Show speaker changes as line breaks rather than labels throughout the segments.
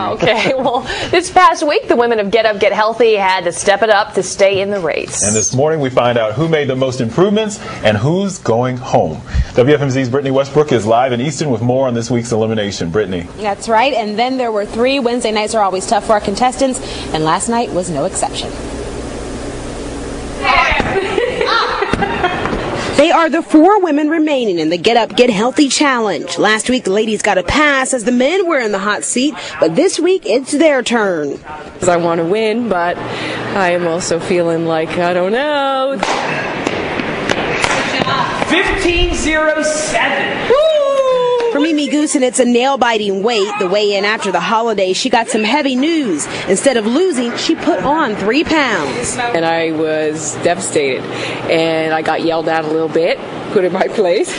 Okay, well, this past week, the women of Get Up, Get Healthy had to step it up to stay in the race.
And this morning, we find out who made the most improvements and who's going home. WFMZ's Brittany Westbrook is live in Easton with more on this week's Elimination. Brittany.
That's right, and then there were three. Wednesday nights are always tough for our contestants, and last night was no exception. They are the four women remaining in the Get Up, Get Healthy challenge. Last week, the ladies got a pass as the men were in the hot seat, but this week, it's their turn.
I want to win, but I am also feeling like, I don't know.
15:07.
For Mimi Goosen, it's a nail-biting weight. The weigh-in after the holidays, she got some heavy news. Instead of losing, she put on 3 pounds.
And I was devastated. And I got yelled at a little bit, put in my place,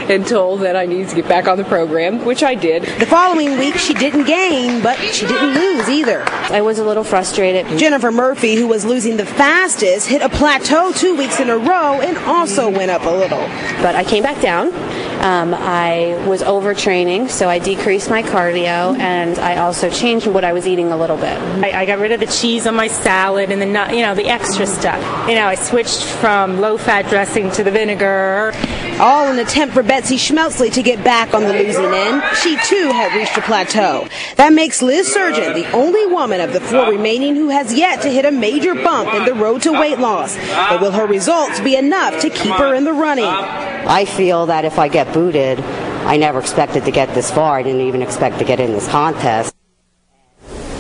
and told that I needed to get back on the program, which I did.
The following week, she didn't gain, but she didn't lose either.
I was a little frustrated.
Jennifer Murphy, who was losing the fastest, hit a plateau 2 weeks in a row and also went up a little.
But I came back down. I was overtraining, so I decreased my cardio, and I also changed what I was eating a little bit.
I got rid of the cheese on my salad and the the extra stuff. I switched from low-fat dressing to the vinegar.
All in an attempt for Betsy Schmeltzley to get back on the losing end. She, too, had reached a plateau. That makes Liz Surgeon the only woman of the four remaining who has yet to hit a major bump in the road to weight loss. But will her results be enough to keep her in the running?
I feel that if I get booted, I never expected to get this far. I didn't even expect to get in this contest.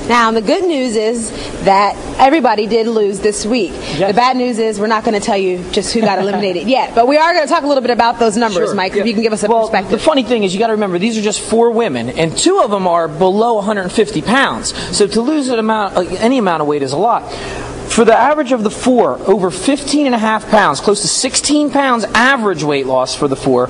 Now, the good news is that everybody did lose this week. Yes. The bad news is we're not going to tell you just who got eliminated yet, but we are going to talk a little bit about those numbers, Mike, if you can give us a perspective.
The funny thing is you got to remember these are just four women, and two of them are below 150 pounds. So to lose any amount of weight is a lot. For the average of the four, over 15.5 pounds, close to 16 pounds average weight loss for the four,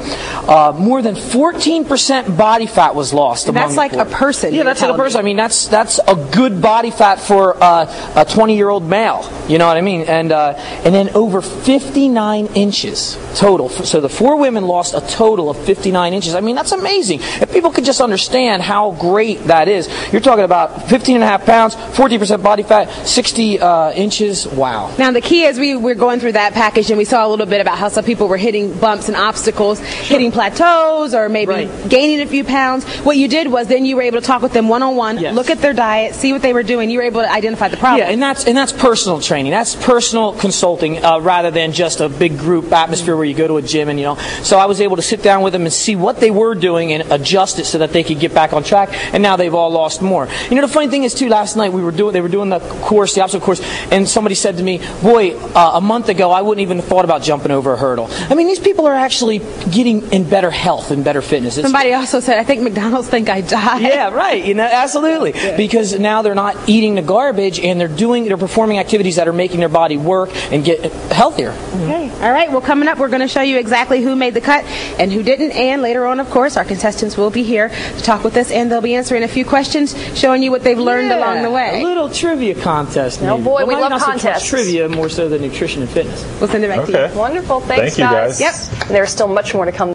more than 14% body fat was lost among
that's like
the four.
a person.
Yeah, that's like a person. I mean, that's a good body fat for a 20-year-old male. You know what I mean? And then over 59 inches total. So the four women lost a total of 59 inches. I mean, that's amazing. If people could just understand how great that is. You're talking about 15.5 pounds, 14% body fat, 60 inches. Wow.
Now, the key is we're going through that package, and we saw a little bit about how some people were hitting bumps and obstacles, hitting plateaus, or maybe gaining a few pounds. What you did was then you were able to talk with them one-on-one, look at their diet, see what they were doing. You were able to identify the problem.
Yeah, and that's personal training. That's personal consulting rather than just a big group atmosphere where you go to a gym and So I was able to sit down with them and see what they were doing and adjust it so that they could get back on track. And now they've all lost more. The funny thing is too. Last night they were doing the course, the obstacle course, and somebody said to me, boy, a month ago I wouldn't even have thought about jumping over a hurdle. I mean, these people are actually getting in better health and better fitness.
Somebody also said, I think McDonald's think I died.
Yeah, right. Absolutely. Yeah. Because now they're not eating the garbage and they're performing activities that are making their body work and get healthier.
Okay. All right. Well, coming up, we're going to show you exactly who made the cut and who didn't. And later on, of course, our contestants will be here to talk with us, and they'll be answering a few questions, showing you what they've learned along the way.
A little trivia contest.
Oh boy, we love contests.
Trivia more so than nutrition and fitness.
We'll send it back to you.
Wonderful. Thanks,
Thank you, guys.
Yep. There's still much more to come.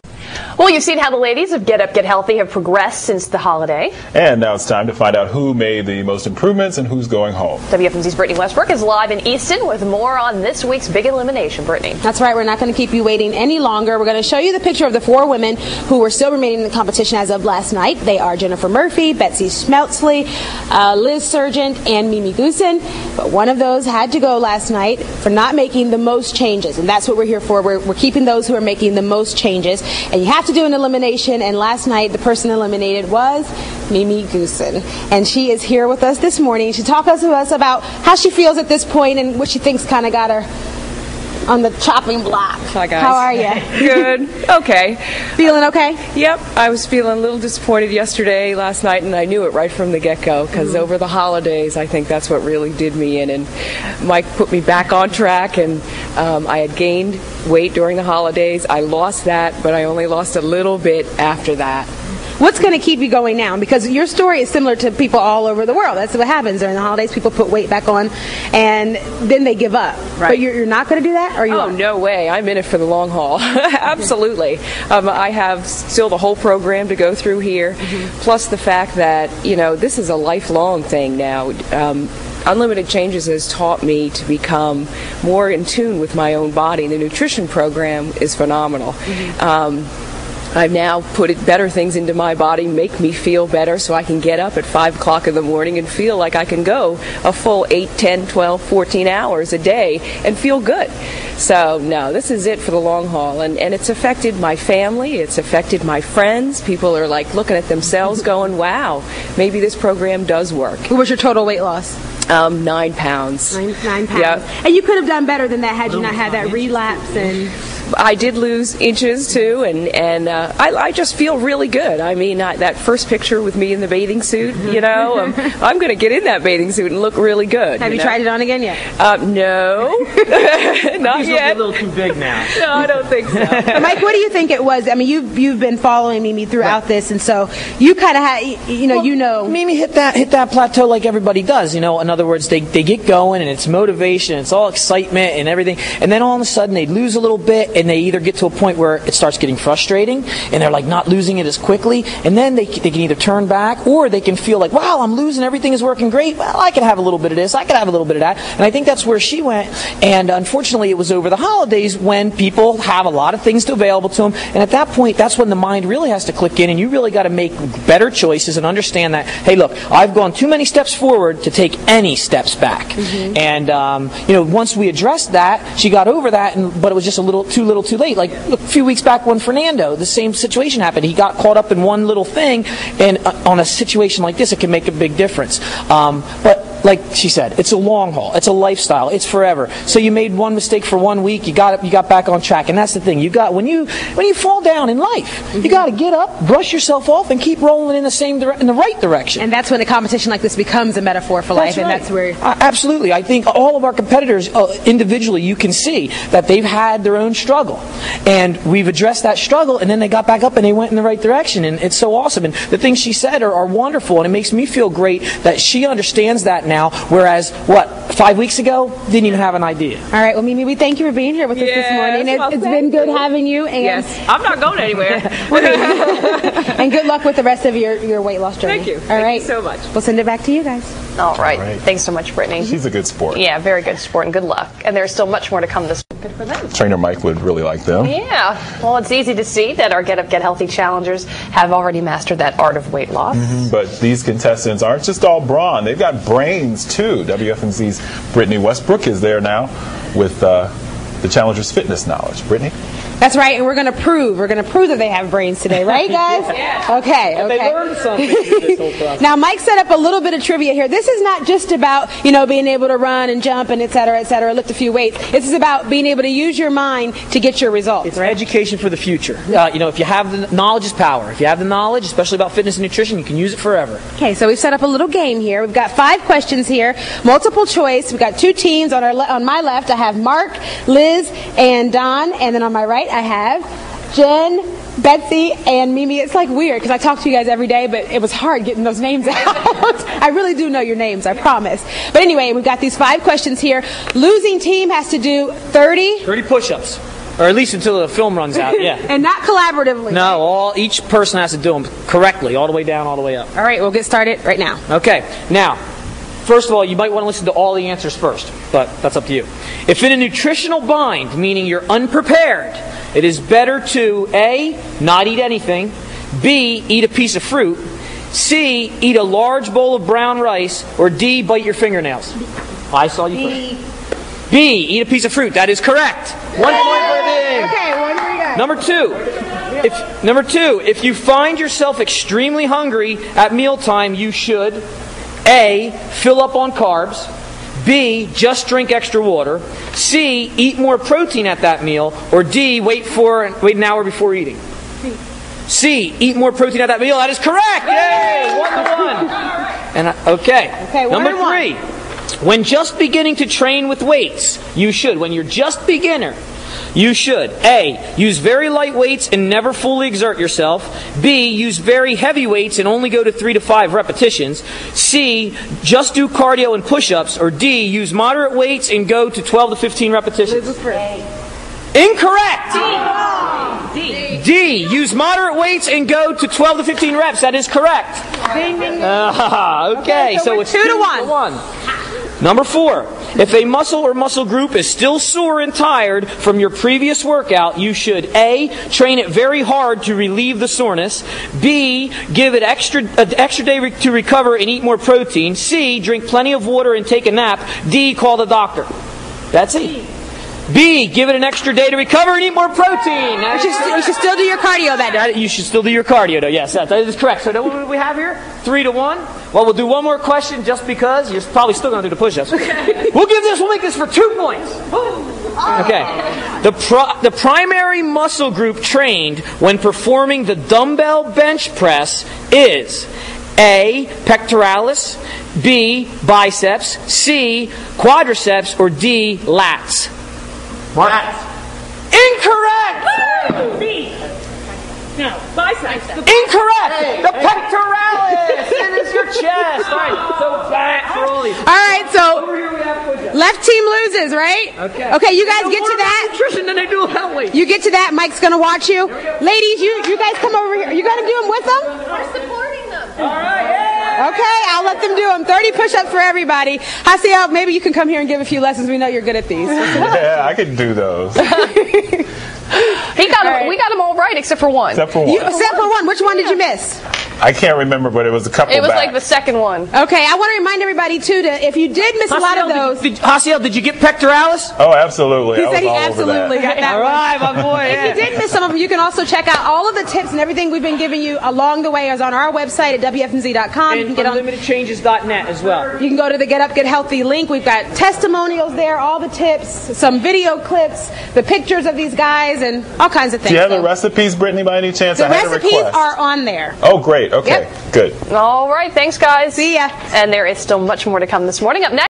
Well, you've seen how the ladies of Get Up, Get Healthy have progressed since the holiday.
And now it's time to find out who made the most improvements and who's going home.
WFMZ's Brittany Westbrook is live in Easton with more on this week's big elimination. Brittany.
That's right. We're not going to keep you waiting any longer. We're going to show you the picture of the four women who were still remaining in the competition as of last night. They are Jennifer Murphy, Betsy Schmeltzley, Liz Surgeon, and Mimi Goosen. But one of those had to go last night for not making the most changes. And that's what we're here for. We're keeping those who are making the most changes. And you have to do an elimination. And last night, the person eliminated was Mimi Goosen. And she is here with us this morning to talk to us about how she feels at this point and what she thinks kind of got her on the chopping block.
Hi, guys.
How are you?
Good. Okay.
Feeling okay?
Yep. I was feeling a little disappointed yesterday, last night, and I knew it right from the get-go because over the holidays, I think that's what really did me in. And Mike put me back on track, and I had gained weight during the holidays. I lost that, but I only lost a little bit after that.
What's going to keep you going now? Because your story is similar to people all over the world. That's what happens during the holidays. People put weight back on, and then they give up.
Right.
But you're not going to do that? Or you
Oh, no way. I'm in it for the long haul. Absolutely. I have still the whole program to go through here, plus the fact that, this is a lifelong thing now. Unlimited Changes has taught me to become more in tune with my own body. The nutrition program is phenomenal. I've now put better things into my body, make me feel better, so I can get up at 5 o'clock in the morning and feel like I can go a full 8, 10, 12, 14 hours a day and feel good. So, no, this is it for the long haul. And it's affected my family. It's affected my friends. People are like looking at themselves going, wow, maybe this program does work.
What was your total weight loss?
9 pounds.
9 pounds.
Yep.
And you could have done better than that had you not had that relapse. And
I did lose inches too, and I just feel really good. I mean, that first picture with me in the bathing suit, I'm going to get in that bathing suit and look really good.
Have you tried it on again yet?
No, not yet.
A little too big now.
No, I don't think so.
Mike, what do you think it was? I mean, you've been following Mimi throughout this, and so you kind of had,
Mimi hit that plateau like everybody does. In other words, they get going and it's motivation, it's all excitement and everything, and then all of a sudden they lose a little bit, and they either get to a point where it starts getting frustrating, and they're like not losing it as quickly, and then they can either turn back, or they can feel like, wow, I'm losing, everything is working great. Well, I could have a little bit of this, I could have a little bit of that, and I think that's where she went. And unfortunately, it was over the holidays when people have a lot of things available to them, and at that point, that's when the mind really has to click in, and you really got to make better choices and understand that, hey, look, I've gone too many steps forward to take any steps back. And once we addressed that, she got over that, but it was just a little too late. Like a few weeks back when Fernando, the same situation happened. He got caught up in one little thing, and on a situation like this, it can make a big difference. But like she said, it's a long haul. It's a lifestyle. It's forever. So you made one mistake for 1 week, you got back on track, and that's the thing. When you fall down in life, you got to get up, brush yourself off, and keep rolling in the right direction.
And that's when a competition like this becomes a metaphor for life, and that's where
absolutely. I think all of our competitors individually, you can see that they've had their own struggle, and we've addressed that struggle, and then they got back up and they went in the right direction, and it's so awesome. And the things she said are wonderful, and it makes me feel great that she understands that now, whereas 5 weeks ago didn't even have an idea.
All right, well, Mimi, we thank you for being here with us this morning. It's been good having you. And
yes, I'm not going anywhere.
And good luck with the rest of your weight loss journey.
Thank you.
All right,
Thank you so much.
We'll send it back to you guys.
All right. Thanks so much, Brittany.
She's a good sport.
Yeah, very good sport, and good luck. And there's still much more to come this week. Good for them.
Trainer Mike would really like them.
Yeah. Well, it's easy to see that our Get Up, Get Healthy challengers have already mastered that art of weight loss.
But these contestants aren't just all brawn. They've got brains, too. WFMZ's Brittany Westbrook is there now with the challengers' fitness knowledge. Brittany?
That's right, and we're going to prove that they have brains today, right, guys?
Yeah.
Okay.
They learned something through this whole process.
Now, Mike set up a little bit of trivia here. This is not just about, being able to run and jump and et cetera, lift a few weights. This is about being able to use your mind to get your results.
It's education for the future. If you have the knowledge is power. If you have the knowledge, especially about fitness and nutrition, you can use it forever.
Okay, so we've set up a little game here. We've got 5 questions here, multiple choice. We've got 2 teams. On my left, I have Mark, Liz, and Don, and then on my right, I have Jen, Betsy, and Mimi. It's like weird because I talk to you guys every day, but it was hard getting those names out. I really do know your names, I promise. But anyway, we've got these 5 questions here. Losing team has to do 30
push-ups. Or at least until the film runs out, yeah.
And not collaboratively.
No, each person has to do them correctly, all the way down, all the way up.
All right, we'll get started right now.
Okay, now, first of all, you might want to listen to all the answers first, but that's up to you. If in a nutritional bind, meaning you're unprepared, it is better to A, not eat anything, B, eat a piece of fruit, C, eat a large bowl of brown rice, or D, bite your fingernails. I saw you first. B, eat a piece of fruit. That is correct. 1 point for D.
Okay, 1 for you guys.
Number two, if you find yourself extremely hungry at mealtime, you should A, fill up on carbs, B, just drink extra water, C, eat more protein at that meal, or D, wait an hour before eating. C, eat more protein at that meal. That is correct. Yay! 1-1. And okay. Number 3, when just beginning to train with weights, you should, when you're just beginner, You should A, use very light weights and never fully exert yourself. B, use very heavy weights and only go to 3 to 5 repetitions. C, just do cardio and push-ups. Or D, use moderate weights and go to 12 to 15 repetitions. Incorrect! D, use moderate weights and go to 12 to 15 reps. That is correct. Okay, so it's 2 to 1. Number 4, if a muscle or muscle group is still sore and tired from your previous workout, you should A, train it very hard to relieve the soreness. B, give it an extra day to recover and eat more protein. C, drink plenty of water and take a nap. D, call the doctor. That's it. B, give it an extra day to recover and eat more protein.
You should still do your cardio that day.
You should still do your cardio, though. Yes, that is correct. So what do we have here? 3 to 1. Well, we'll do one more question just because. You're probably still going to do the push-ups. Okay. We'll make this for 2 points. Okay. The primary muscle group trained when performing the dumbbell bench press is A, pectoralis, B, biceps, C, quadriceps, or D, lats. Lats. Incorrect!
B. No, biceps.
Incorrect! The pectoralis! It is your chest! Alright, so back for all these.
Alright, so
over here we have push-ups.
left team loses, right? Okay, you guys get to that.
Nutrition than they do health weight.
You get to that, Mike's gonna watch you. Ladies, you guys come over here. You gonna do them with them?
We're supporting them.
Alright, yeah!
Okay, I'll let them do them. 30 push-ups for everybody. Hasiel, maybe you can come here and give a few lessons. We know you're good at these.
Yeah, I could do those.
We got them all right except for one.
Except for one.
Except for one. Which one did you miss?
I can't remember, but it was a couple.
It was
back.
like the second one.
Okay, I want to remind everybody too that if you did miss a lot of those,
Hasiel, did you get pectoralis?
Oh, absolutely.
he
I
said
was
he
all
absolutely
over that.
got that.
All right, my boy.
If you did miss some of them, you can also check out all of the tips and everything we've been giving you along the way is on our website at WFMZ.com. You can get on
unlimitedchanges.net as well.
You can go to the Get Up, Get Healthy link. We've got testimonials there, all the tips, some video clips, the pictures of these guys, and all kinds of things.
Do you have the recipes, Brittany, by any chance?
The
I had a
recipes
request.
are on there.
Oh, great. Okay, good.
All right, thanks, guys.
See ya.
And there is still much more to come this morning. Up next.